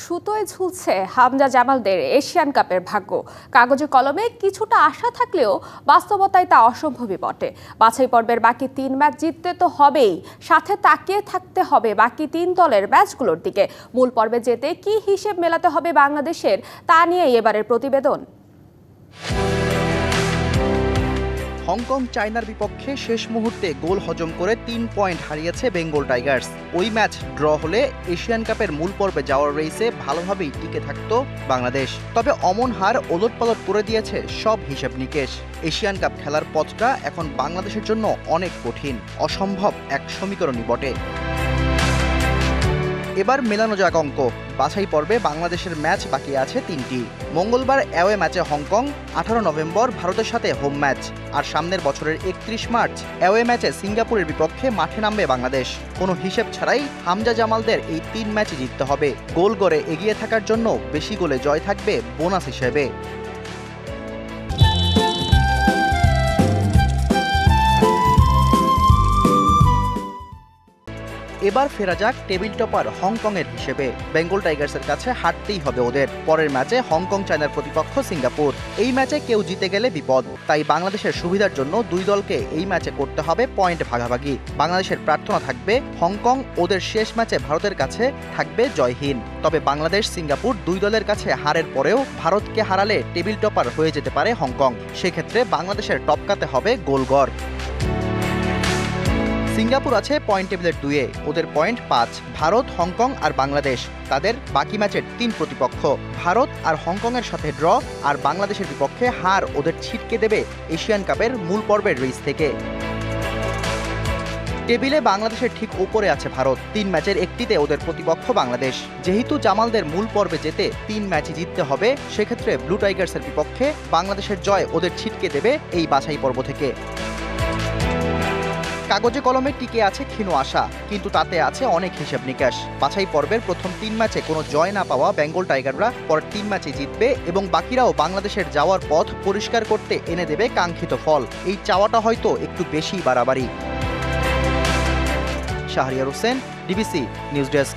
সুতোয় ঝুলছে হামজা জামালদের এশিয়ান কাপের ভাগ্য। কাগজে কলমে কিছুটা আশা থাকলেও বাস্তবতায় তা অসম্ভবই বটে। বাছাই পর্বের বাকি ৩ ম্যাচ জিততে তো হবেই, সাথে তাকিয়ে থাকতে হবে বাকি ৩ দলের ম্যাচগুলোর দিকে। মূল পর্বে যেতে কি হিসেব মেলাতে হবে বাংলাদেশের, তা নিয়ে এবারের প্রতিবেদন। হংকং চায়নার বিপক্ষে শেষ মুহূর্তে গোল হজম করে ৩ পয়েন্ট হারিয়েছে বেঙ্গল টাইগার্স। ওই ম্যাচ ড্র হলে এশিয়ান কাপের মূল পর্বে যাওয়ার রেসে ভালোভাবেই টিকে থাকত বাংলাদেশ। তবে অমন হার ওলটপালট করে দিয়েছে সব হিসেব নিকেশ। এশিয়ান কাপ খেলার পথটা এখন বাংলাদেশের জন্য অনেক কঠিন, অসম্ভব এক সমীকরণই বটে। এবার মেলানো যাক অঙ্ক। বাছাই পর্বে বাংলাদেশের ম্যাচ বাকি আছে ৩টি। মঙ্গলবার অ্যাওয়ে ম্যাচে হংকং, ১৮ নভেম্বর ভারতের সাথে হোম ম্যাচ, আর সামনের বছরের ৩১ মার্চ অ্যাওয়ে ম্যাচে সিঙ্গাপুরের বিপক্ষে মাঠে নামবে বাংলাদেশ। কোনো হিসেব ছাড়াই হামজা জামালদের এই ৩ ম্যাচে জিততে হবে। গোল করে এগিয়ে থাকার জন্য বেশি গোলে জয় থাকবে বোনাস হিসেবে। এবার ফেরা যাক টেবিল টপার হংকংয়ের হিসেবে। বেঙ্গল টাইগার্সের কাছে হারতেই হবে ওদের। পরের ম্যাচে হংকং চায়নার প্রতিপক্ষ সিঙ্গাপুর। এই ম্যাচে কেউ জিতে গেলে বিপদ, তাই বাংলাদেশের সুবিধার জন্য দুই দলকে এই ম্যাচে করতে হবে পয়েন্ট ভাগাভাগি। বাংলাদেশের প্রার্থনা থাকবে হংকং ওদের শেষ ম্যাচে ভারতের কাছে থাকবে জয়হীন। তবে বাংলাদেশ সিঙ্গাপুর দুই দলের কাছে হারের পরেও ভারতকে হারালে টেবিল টপার হয়ে যেতে পারে হংকং। সেক্ষেত্রে বাংলাদেশের টপকাতে হবে গোলগড়। সিঙ্গাপুর আছে পয়েন্ট টেবিলের 2-এ, ওদের পয়েন্ট 5। ভারত, হংকং আর বাংলাদেশ তাদের বাকি ম্যাচের 3 প্রতিপক্ষ। ভারত আর হংকংয়ের সাথে ড্র আর বাংলাদেশের বিপক্ষে হার ওদের ছিটকে দেবে এশিয়ান কাপের মূল পর্বের রেস থেকে। টেবিলে বাংলাদেশের ঠিক উপরে আছে ভারত। 3 ম্যাচের একটিতে ওদের প্রতিপক্ষ বাংলাদেশ। যেহেতু জামালদের মূল পর্বে যেতে 3 ম্যাচই জিততে হবে, সেক্ষেত্রে ব্লু টাইগার্সের বিপক্ষে বাংলাদেশের জয় ওদের ছিটকে দেবে এই বাছাই পর্ব থেকে। কাগজে কলমে টিকে আছে ক্ষীণ আশা, কিন্তু তাতে আছে অনেক হিসেব নিকাশ। বাছাই পর্বের প্রথম 3 ম্যাচে কোনো জয় না পাওয়া বেঙ্গল টাইগাররা পরের 3 ম্যাচে জিতবে এবং বাকিরাও বাংলাদেশের যাওয়ার পথ পরিষ্কার করতে এনে দেবে কাঙ্ক্ষিত ফল। এই চাওয়াটা হয়তো একটু বেশি বাড়াবাড়ি। Shahriar Hossain, DBC news desk.